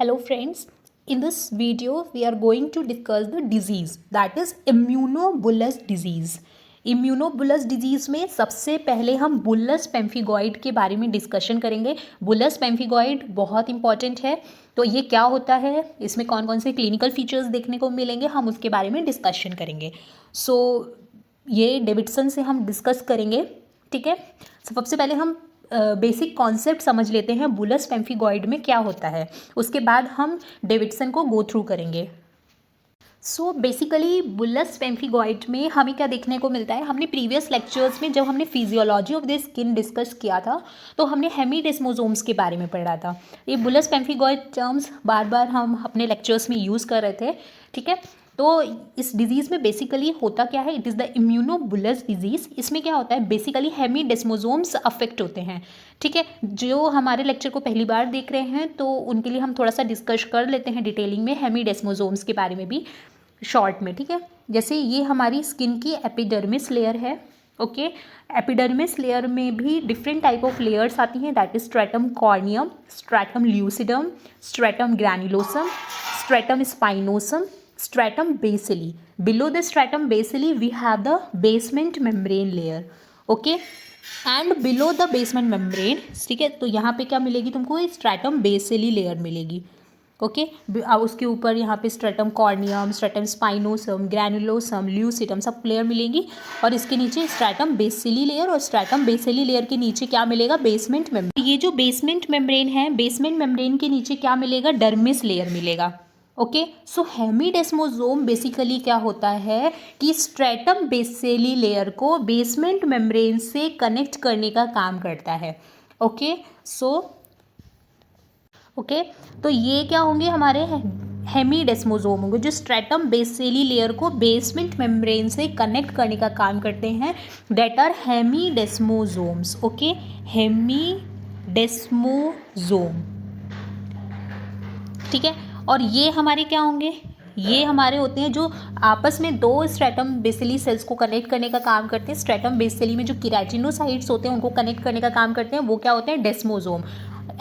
Hello friends, in this video we are going to discuss the disease that is immunobullous disease. Immunobullous disease में सबसे पहले हम bullous pemphigoid के बारे में डिस्कशन करेंगे. बुलस पेम्फिगॉइड बहुत इंपॉर्टेंट है. तो ये क्या होता है, इसमें कौन कौन से क्लिनिकल फीचर्स देखने को मिलेंगे, हम उसके बारे में डिस्कशन करेंगे. ये डेविडसन से हम डिस्कस करेंगे. ठीक है, सबसे पहले हम बेसिक कॉन्सेप्ट समझ लेते हैं बुलस पेम्फिगॉइड में क्या होता है, उसके बाद हम डेविडसन को गो थ्रू करेंगे. बेसिकली बुलस पेम्फिगॉइड में हमें क्या देखने को मिलता है, हमने प्रीवियस लेक्चर्स में जब हमने physiology of the skin discuss किया था तो हमने हेमीडेस्मोसोम्स के बारे में पढ़ा था. ये बुलस पेम्फिगॉइड टर्म्स बार बार हम अपने लेक्चर्स में यूज़ कर रहे थे. ठीक है, तो इस डिजीज़ में बेसिकली होता क्या है, इट इज़ द इम्यूनोबुलस डिजीज़. इसमें क्या होता है, बेसिकली हेमीडेस्मोसोम्स अफेक्ट होते हैं. ठीक है, जो हमारे लेक्चर को पहली बार देख रहे हैं तो उनके लिए हम थोड़ा सा डिस्कस कर लेते हैं डिटेलिंग में हेमीडेस्मोसोम्स के बारे में भी शॉर्ट में. ठीक है, जैसे ये हमारी स्किन की एपिडर्मिस लेयर है. ओके, एपिडर्मिस लेयर में भी डिफरेंट टाइप ऑफ लेयर्स आती हैं, that is stratum corneum, stratum lucidum, stratum granulosum, stratum spinosum, stratum basally. Below the stratum basally we have the basement membrane layer. Okay, and below the basement membrane, ठीक है, तो यहाँ पे क्या मिलेगी तुमको, stratum basally layer मिलेगी. Okay, उसके ऊपर यहाँ पे stratum corneum, stratum spinosum, granulosum, lucidum सब लेयर मिलेंगी. और इसके नीचे स्ट्रेटम बेसिली लेयर, और स्ट्रेटम बेसिली लेयर के नीचे क्या मिलेगा, बेसमेंट मेम्ब्रेन. ये जो बेसमेंट मेम्ब्रेन है, बेसमेंट मेम्ब्रेन के नीचे क्या मिलेगा, डर्मिस लेयर मिलेगा. ओके, सो हेमीडेस्मोसोम बेसिकली क्या होता है कि स्ट्रेटम बेसिली लेयर को बेसमेंट मेम्ब्रेन से कनेक्ट करने का काम करता है. ओके, तो ये क्या होंगे, हमारे हेमीडेस्मोसोम होंगे जो स्ट्रेटम बेसिली लेयर को बेसमेंट मेम्ब्रेन से कनेक्ट करने का काम करते हैं, दैट आर हेमीडेस्मोसोम्स. ओके, हेमीडेस्मोसोम. ठीक है, और ये हमारे क्या होंगे, ये हमारे होते हैं जो आपस में दो स्ट्रेटम बेसिली सेल्स को कनेक्ट करने का काम करते हैं. स्ट्रेटम बेसिली में जो केराटिनोसाइट्स होते हैं उनको कनेक्ट करने का काम करते हैं, वो क्या होते हैं, डेस्मोसोम.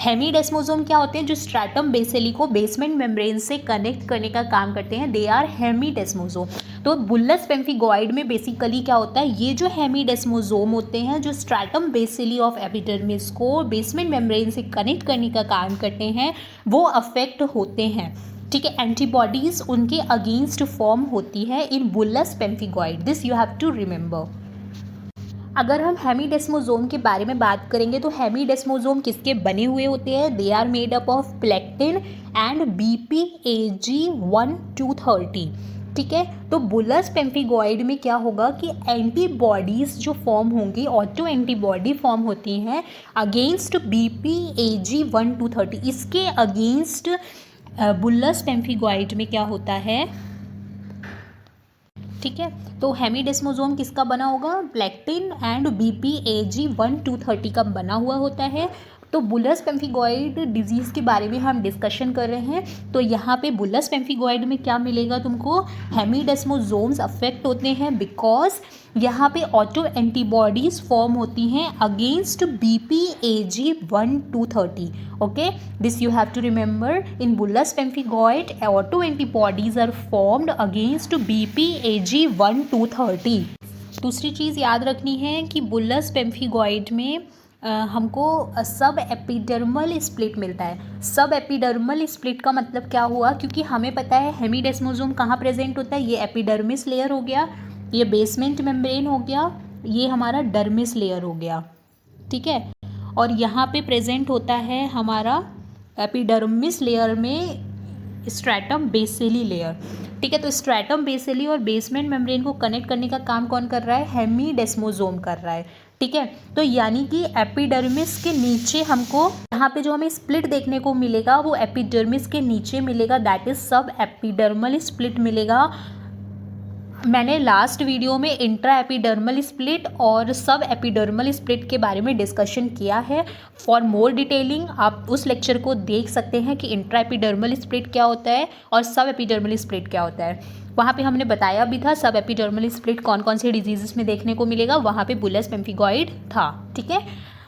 हेमीडेस्मोसोम क्या होते हैं, जो स्ट्रेटम बेसिली को बेसमेंट मेम्ब्रेन से कनेक्ट करने का काम करते हैं, दे आर हेमीडेस्मोसोम. तो बुलस पेम्फिगॉइड में बेसिकली क्या होता है, ये जो हेमीडेस्मोसोम होते हैं जो स्ट्रेटम बेसिली ऑफ एपिडर्मिस को बेसमेंट मेम्ब्रेन से कनेक्ट करने का काम करते हैं, वो अफेक्ट होते हैं. ठीक है, एंटीबॉडीज उनके अगेंस्ट फॉर्म होती है in bullous pemphigoid, this you have to remember. अगर हम हेमीडेस्मोसोम के बारे में बात करेंगे तो हेमीडेस्मोसोम किसके बने हुए होते हैं, they are made up of plectin and BPAG1-230. ठीक है, तो बुलस पेम्फिगॉइड में क्या होगा कि एंटीबॉडीज़ जो फॉर्म होंगी, ऑटो एंटीबॉडी फॉर्म होती हैं अगेंस्ट BPAG1-230. इसके अगेंस्ट बुलस पेम्फिगॉइड में क्या होता है. ठीक है, तो हेमीडेस्मोसोम किसका बना होगा, प्लेक्टिन एंड BPAG1-230 का बना हुआ होता है. तो बुलस पेम्फिगॉइड डिजीज़ के बारे में हम डिस्कशन कर रहे हैं. तो यहाँ पे बुलस पेम्फिगॉइड में क्या मिलेगा तुमको, हेमीडेस्मोसोम्स अफेक्ट होते हैं बिकॉज यहाँ पे ऑटो एंटीबॉडीज़ फॉर्म होती हैं against BPAG1-230. Okay, this you have to remember, in bullous pemphigoid auto antibodies are formed against BPAG1-230. दूसरी चीज़ याद रखनी है कि बुलस पेम्फिगॉइड में हमको सब एपिडर्मल स्प्लिट मिलता है. सब एपिडर्मल स्प्लिट का मतलब क्या हुआ, क्योंकि हमें पता है हेमीडेस्मोसोम कहाँ प्रेजेंट होता है, ये एपिडर्मिस लेयर हो गया, ये बेसमेंट मेम्ब्रेन हो गया, ये हमारा डर्मिस लेयर हो गया. ठीक है, और यहाँ पे प्रेजेंट होता है हमारा एपिडर्मिस लेयर में स्ट्रेटम बेसिली लेयर. ठीक है, तो स्ट्रेटम बेसिली और बेसमेंट मेम्ब्रेन को कनेक्ट करने का काम कौन कर रहा है, हेमीडेस्मोसोम कर रहा है. ठीक है, तो यानी कि एपिडर्मिस के नीचे हमको यहाँ पे जो हमें स्प्लिट देखने को मिलेगा वो एपिडर्मिस के नीचे मिलेगा, दैट इज सब एपिडर्मल स्प्लिट मिलेगा. मैंने लास्ट वीडियो में इंट्रा एपिडर्मल स्प्लिट और सब एपिडर्मल स्प्लिट के बारे में डिस्कशन किया है. फॉर मोर डिटेलिंग आप उस लेक्चर को देख सकते हैं कि इंट्रा एपिडर्मल स्प्लिट क्या होता है और सब एपिडर्मल स्प्लिट क्या होता है. वहाँ पे हमने बताया भी था सब एपिडर्मल स्प्लिट कौन कौन से डिजीज़ में देखने को मिलेगा, वहाँ पे बुलस पेम्फिगॉइड था. ठीक है,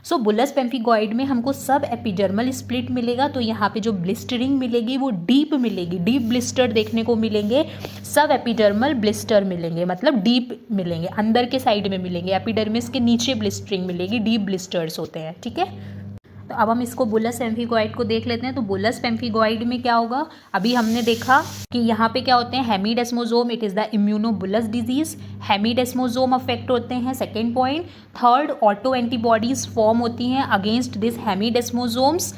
सो बुलस पेम्फिगॉइड में हमको सब एपिडर्मल स्प्लिट मिलेगा, तो यहाँ पे जो ब्लिस्टरिंग मिलेगी वो डीप मिलेगी, डीप ब्लिस्टर देखने को मिलेंगे, सब एपिडर्मल ब्लिस्टर मिलेंगे, मतलब डीप मिलेंगे, अंदर के साइड में मिलेंगे, एपिडर्मिस के नीचे ब्लिस्टरिंग मिलेगी, डीप ब्लिस्टर्स होते हैं, ठीक है। तो अब हम इसको बुलस पेम्फिगॉइड को देख लेते हैं। तो बुलस पेम्फिगॉइड में क्या होगा, अभी हमने देखा कि यहाँ पे क्या होते हैं, hemidesmosome, it is the immunobullous disease, hemidesmosome affect होते हैं, second point. Third, auto antibodies form होती हैं अगेंस्ट दिस हेमीडेस्मोजोम्स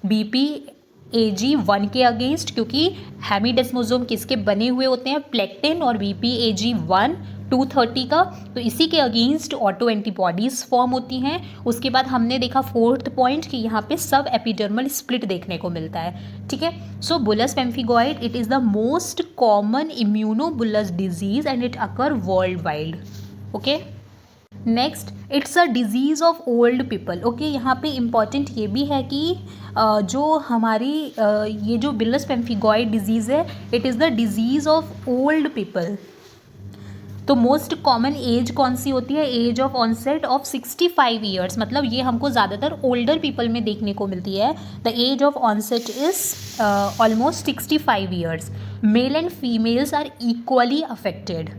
BPAG1 के अगेंस्ट, क्योंकि हेमीडेस्मोजोम किसके बने हुए होते हैं, प्लेक्टिन और BPAG1 230 का, तो इसी के अगेंस्ट ऑटो एंटीबॉडीज फॉर्म होती हैं। उसके बाद हमने देखा फोर्थ पॉइंट कि यहाँ पे सब एपिडर्मल स्प्लिट देखने को मिलता है, ठीक है। So bullous pemphigoid it is the most common immunobullous disease and it occur world wide, okay. Next, it's a disease of old people, okay. यहाँ पे इम्पॉर्टेंट ये भी है कि जो हमारी ये जो बुलस पेम्फिगॉइड डिजीज़ है, it is the disease of old people. तो मोस्ट कॉमन एज कौन सी होती है, age of onset of 65 years, मतलब ये हमको ज़्यादातर ओल्डर पीपल में देखने को मिलती है। The age of onset is almost 65 years. Male and females are equally affected.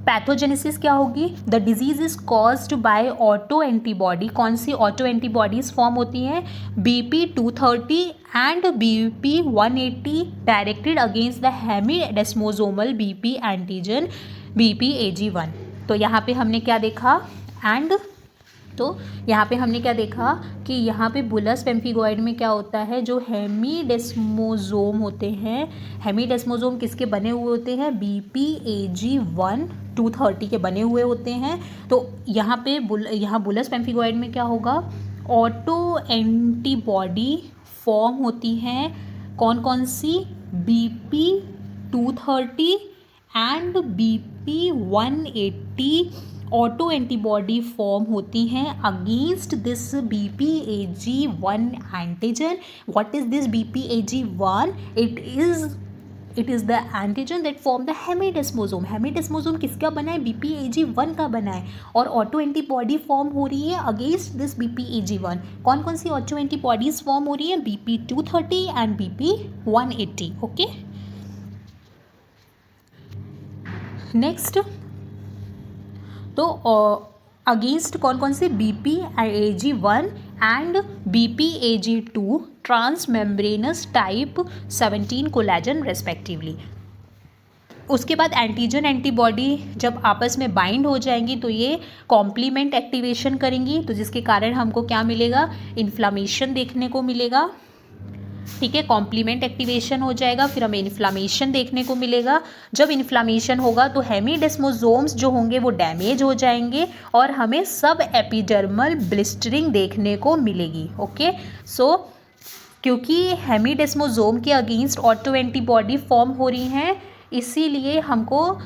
Pathogenesis क्या होगी, the disease is caused by auto antibody, कौन सी ऑटो एंटीबॉडीज फॉर्म होती हैं, BP230 and BP180 directed against the hemidesmosomal BP antigen BPAG1। तो यहाँ पे हमने क्या देखा, तो यहाँ पे हमने क्या देखा कि यहाँ पे बुलस पेम्फिगॉइड में क्या होता है, जो हेमीडेस्मोजोम होते हैं, हेमीडेस्मोजोम किसके बने हुए होते हैं, BPAG1 230 के बने हुए होते हैं। तो यहाँ पे यहाँ बुलस पेम्फिगॉइड में क्या होगा, ऑटो एंटीबॉडी फॉर्म होती हैं, कौन कौन सी, BP230 and BP180 auto antibody form होती हैं against this BPAG1 antigen. What is this BPAG1? It is the antigen that form the hemidesmosome. Hemidesmosome किसका बना है, BPAG1 का बना है, और ऑटो एंटीबॉडी फॉर्म हो रही है अगेंस्ट दिस BPAG1। कौन कौन सी ऑटो एंटीबॉडीज फॉर्म हो रही है, BP230 and BP180, okay. Next, तो अगेंस्ट कौन कौन से, BPAG1 and BPAG2 transmembranous type 17 collagen respectively. उसके बाद एंटीजन एंटीबॉडी जब आपस में बाइंड हो जाएंगी तो ये कॉम्प्लीमेंट एक्टिवेशन करेंगी, तो जिसके कारण हमको क्या मिलेगा, इन्फ्लामेशन देखने को मिलेगा, ठीक है। कॉम्प्लीमेंट एक्टिवेशन हो जाएगा, फिर हमें इन्फ्लामेशन देखने को मिलेगा। जब इन्फ्लामेशन होगा तो हेमीडेस्मोजोम्स जो होंगे वो डैमेज हो जाएंगे और हमें सब एपिडर्मल ब्लिस्टरिंग देखने को मिलेगी, ओके। सो क्योंकि हेमीडेस्मोजोम के अगेंस्ट ऑटो एंटीबॉडी फॉर्म हो रही हैं, इसीलिए हमको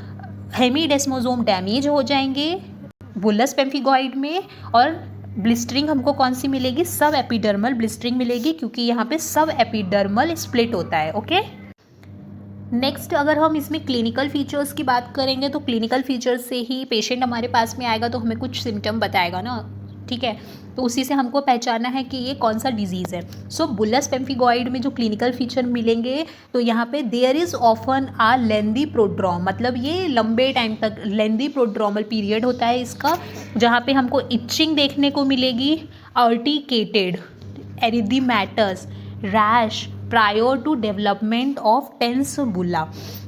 हेमीडेस्मोजोम डैमेज हो जाएंगे बुलस पेम्फिगॉइड में, और ब्लिस्टरिंग हमको कौन सी मिलेगी, सब एपिडर्मल ब्लिस्टरिंग मिलेगी, क्योंकि यहाँ पे सब एपिडर्मल स्प्लिट होता है, ओके। नेक्स्ट, अगर हम इसमें क्लिनिकल फीचर्स की बात करेंगे तो क्लिनिकल फीचर्स से ही पेशेंट हमारे पास में आएगा तो हमें कुछ सिम्टम बताएगा ना, ठीक है, तो उसी से हमको पहचानना है कि ये कौन सा डिजीज़ है। सो बुलस पेम्फिगॉइड में जो क्लिनिकल फीचर मिलेंगे, तो यहाँ पे there is often a lengthy prodrome, मतलब ये लंबे टाइम तक लेंदी प्रोड्रोमल पीरियड होता है इसका, जहाँ पे हमको इचिंग देखने को मिलेगी, urticated erythematous, rash prior to development of tense bulla.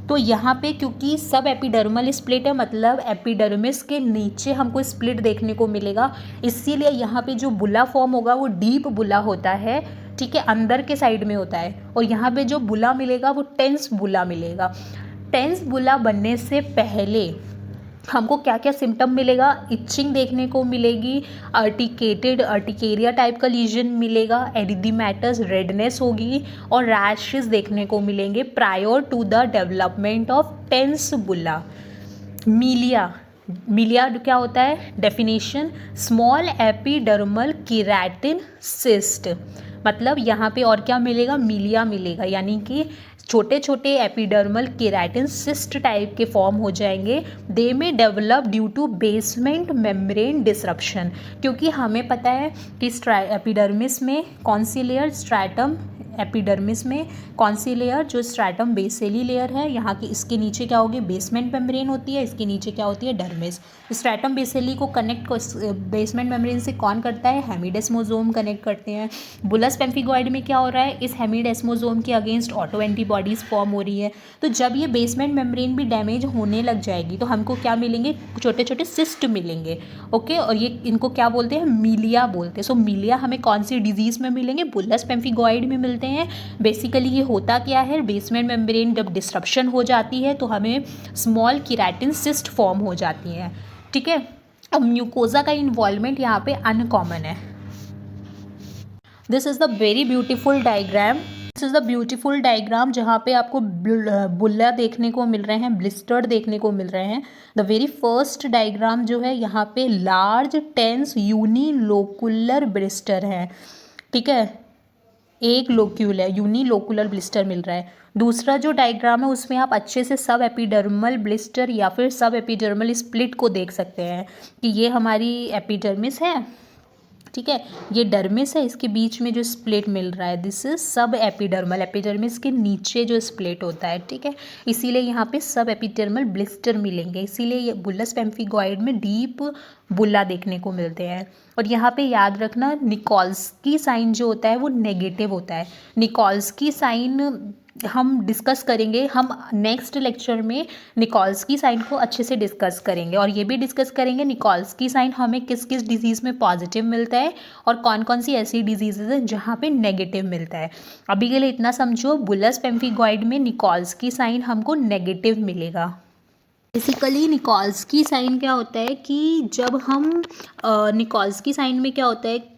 तो यहाँ पे क्योंकि सब एपिडर्मल स्प्लिट है, मतलब एपिडर्मिस के नीचे हमको स्प्लिट देखने को मिलेगा, इसीलिए यहाँ पे जो बुला फॉर्म होगा वो डीप बुला होता है, ठीक है, अंदर के साइड में होता है, और यहाँ पे जो बुला मिलेगा वो टेंस बुला मिलेगा। टेंस बुला बनने से पहले हमको क्या क्या सिम्टम मिलेगा, इचिंग देखने को मिलेगी, अर्टिकेटेड अर्टिकेरिया टाइप का लीजन मिलेगा, एरिथेमेटस रेडनेस होगी, और रैशेस देखने को मिलेंगे prior to the development of tense bulla. Milia क्या होता है, definition, small epidermal keratin cyst, मतलब यहाँ पे और क्या मिलेगा, मिलिया मिलेगा, यानी कि छोटे छोटे एपिडर्मल केराटिन सिस्ट टाइप के फॉर्म हो जाएंगे। दे में develop due to basement membrane disruption, क्योंकि हमें पता है कि एपिडर्मिस में कौन सी लेयर, स्ट्रैटम एपिडर्मिस में कौन सी लेयर, जो स्ट्रैटम बेसेली लेयर है यहाँ की, इसके नीचे क्या होगी, बेसमेंट मेम्ब्रेन होती है, इसके नीचे क्या होती है, डर्मिस। स्ट्रैटम बेसेली को कनेक्ट बेसमेंट मेम्ब्रेन से कौन करता है, हेमिडेस्मोसोम कनेक्ट करते हैं। बुलस पेम्फिगॉइड में क्या हो रहा है, इस हेमिडेस्मोसोम के अगेंस्ट ऑटो एंटीबॉडीज फॉर्म हो रही है। तो जब ये बेसमेंट मेम्ब्रेन भी डैमेज होने लग जाएगी तो हमको क्या मिलेंगे, छोटे छोटे सिस्ट मिलेंगे। ओके, और ये इनको क्या बोलते हैं, मीलिया बोलते हैं। सो मीलिया हमें कौन सी डिजीज़ में मिलेंगे, बुलस पेम्फिगॉइड में मिलते हैं। बेसिकली ये होता क्या है, बेसमेंट मेम्ब्रेन जब डिस्ट्रप्शन हो जाती है तो हमें स्मॉल केराटिन सिस्ट फॉर्म हो जाती हैं। ठीक है, अब म्यूकोजा का इन्वॉल्वमेंट यहाँ पे अनकॉमन है। This is the very beautiful diagram. This is the beautiful diagram जहाँ पे आपको बुल्ला देखने को मिल रहे हैं, ब्लिस्टर्ड देखने को मिल रहे हैं। द वेरी फर्स्ट डायग्राम जो है यहाँ पे लार्ज टेंस यूनिलोकुलर ब्लिस्टर है। ठीक है, एक लोक्यूलर यूनिलोकुलर ब्लिस्टर मिल रहा है। दूसरा जो डायग्राम है उसमें आप अच्छे से सब एपिडर्मल ब्लिस्टर या फिर सब एपिडर्मल स्प्लिट को देख सकते हैं कि ये हमारी एपिडर्मिस है, ठीक है, ये डर्मिस है, इसके बीच में जो स्प्लिट मिल रहा है दिस इज सब एपिडर्मल, एपिडर्मिस के नीचे जो स्प्लिट होता है। ठीक है, इसीलिए यहाँ पे सब एपिडर्मल ब्लिस्टर मिलेंगे, इसीलिए ये बुलस पेम्फिगॉइड में डीप बुल्ला देखने को मिलते हैं। और यहाँ पे याद रखना निकोल्स्की साइन जो होता है वो नेगेटिव होता है। निकोल्स्की साइन हम डिस्कस करेंगे, हम नेक्स्ट लेक्चर में निकोल्स्की साइन को अच्छे से डिस्कस करेंगे और ये भी डिस्कस करेंगे निकोल्स्की साइन हमें किस किस डिजीज़ में पॉजिटिव मिलता है और कौन कौन सी ऐसी डिजीज़ हैं जहाँ पे नेगेटिव मिलता है। अभी के लिए इतना समझो, बुलस पेम्फिगॉइड में निकोल्स्की साइन हमको नेगेटिव मिलेगा। बेसिकली निकोल्स्की साइन क्या होता है कि जब हम निकोल्स्की साइन में क्या होता है,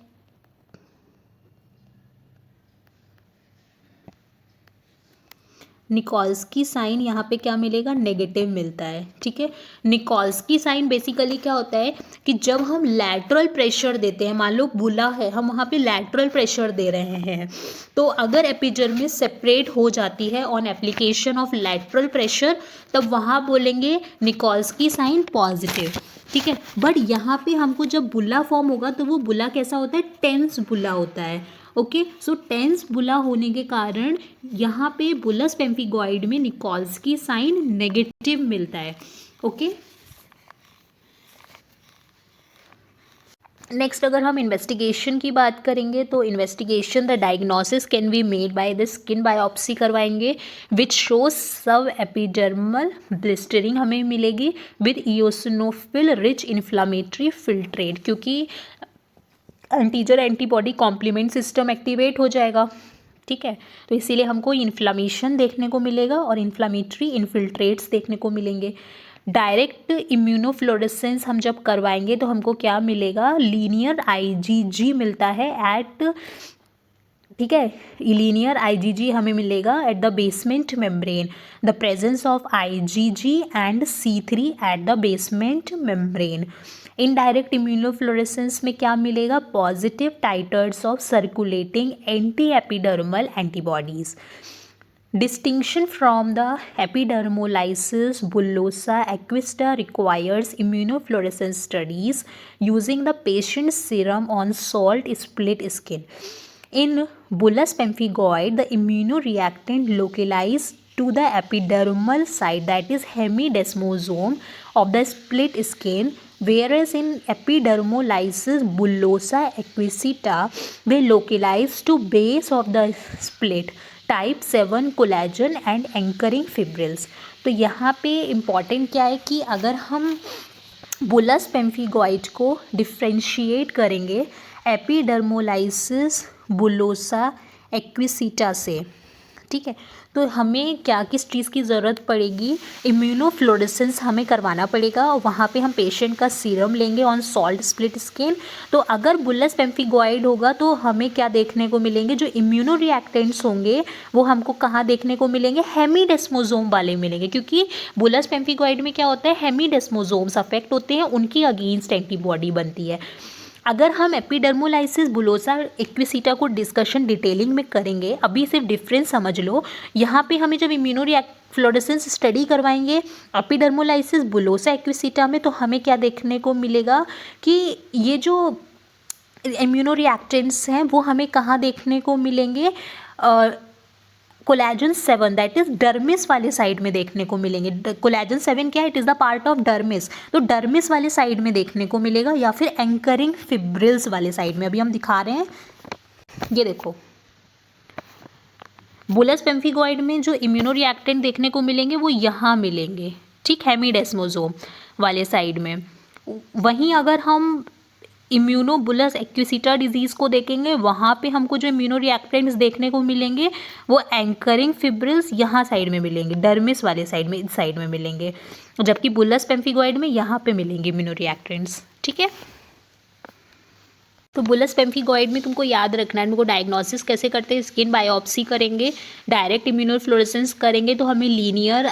निकोल्स्की साइन यहाँ पे क्या मिलेगा, नेगेटिव मिलता है। ठीक है, निकोल्स्की साइन बेसिकली क्या होता है कि जब हम लैटरल प्रेशर देते हैं, मान लो बुला है, हम वहाँ पे लैटरल प्रेशर दे रहे हैं, तो अगर एपिडर्मिस सेपरेट हो जाती है on application of lateral pressure, तब वहाँ बोलेंगे निकोल्स्की साइन पॉजिटिव। ठीक है, बट यहाँ पे हमको जब बुला फॉर्म होगा तो वो बुला कैसा होता है, टेंस बुला होता है। ओके, सो टेंस बुला होने के कारण यहाँ पे बुलस पेम्फिगॉइड में निकोल्स्की साइन नेगेटिव मिलता है। ओके, नेक्स्ट अगर हम इन्वेस्टिगेशन की बात करेंगे तो investigation the diagnosis can be made by the skin biopsy करवाएंगे which shows subepidermal blistering हमें मिलेगी with eosinophil rich inflammatory filtrate, क्योंकि antigen antibody complement system activate हो जाएगा। ठीक है, तो इसीलिए हमको इन्फ्लामेशन देखने को मिलेगा और इन्फ्लामेटरी इन्फिल्ट्रेट्स देखने को मिलेंगे। डायरेक्ट इम्यूनोफ्लोरेसेंस हम जब करवाएंगे तो हमको क्या मिलेगा, लीनियर आईजीजी मिलता है एट, ठीक है, लीनियर आईजीजी हमें मिलेगा at the basement membrane, the presence of IgG and C3 at the basement membrane. Indirect immunofluorescence में क्या मिलेगा, positive titres of circulating anti epidermal antibodies. Distinction from the epidermolysis bullosa acquista requires immunofluorescence studies using the patient's serum on salt split skin. In bullous pemphigoid, the immunoreactant localized to the epidermal site, that is hemidesmosome of the split skin, whereas in epidermolysis bullosa acquisita they localize to base of the split, type 7 collagen and anchoring fibrils. तो यहाँ पे important क्या है कि अगर हम bullous pemphigoid को differentiate करेंगे एपिडर्मोलाइसिस बुलोसा एक्विसिटा से, ठीक है, तो हमें क्या किस चीज़ की ज़रूरत पड़ेगी, इम्यूनोफ्लोरेसेंस हमें करवाना पड़ेगा और वहाँ पे हम पेशेंट का सीरम लेंगे ऑन सॉल्ट स्प्लिट स्किन। तो अगर बुलस पेम्फिगॉइड होगा तो हमें क्या देखने को मिलेंगे, जो इम्यूनो रिएक्टेंट्स होंगे वो हमको कहाँ देखने को मिलेंगे, हेमिडेस्मोसोम वाले मिलेंगे, क्योंकि बुलस पेम्फिगॉइड में क्या होता है, हेमिडेस्मोसोम्स अफेक्ट होते हैं, उनकी अगेंस्ट एंटीबॉडी बनती है। अगर हम एपिडर्मोलाइसिस बुलोसा एक्विसिटा को डिस्कशन डिटेलिंग में करेंगे, अभी सिर्फ डिफरेंस समझ लो। यहाँ पे हमें जब इम्यूनो फ्लोरेसेंस स्टडी करवाएंगे एपिडर्मोलाइसिस बुलोसा एक्विसिटा में, तो हमें क्या देखने को मिलेगा कि ये जो इम्यूनो रिएक्टेंट्स हैं वो हमें कहाँ देखने को मिलेंगे, कोलेजन 7 दैट इज डर्मिस वाले साइड में देखने को मिलेंगे। कोलेजन 7 क्या है, it is the part of dermis, तो डर्मिस वाले साइड में देखने को मिलेगा, या फिर एंकरिंग फिब्रिल्स वाले साइड में। अभी हम दिखा रहे हैं, ये देखो बुलस पेम्फिगॉइड में जो इम्यूनो रिएक्टेंट देखने को मिलेंगे वो यहाँ मिलेंगे, ठीक, हेमीडेस्मोसोम वाले साइड में। वहीं अगर हम इम्यूनोबुलस एक्विसिटा डिजीज़ को देखेंगे, वहाँ पे हमको जो इम्यूनो रिएक्टेंट्स देखने को मिलेंगे वो एंकरिंग फिब्रिल्स यहाँ साइड में मिलेंगे, डर्मिस वाले साइड में, इस साइड में मिलेंगे, जबकि बुलस पेम्फिगॉइड में यहाँ पे मिलेंगे इम्यूनो रिएक्टेंट्स, ठीक है। तो बुलस पेम्फिगॉइड में तुमको याद रखना है, तुमको डायग्नोसिस कैसे करते हैं, स्किन बायोप्सी करेंगे, डायरेक्ट इम्यूनोफ्लोरेसेंस करेंगे तो हमें लीनियर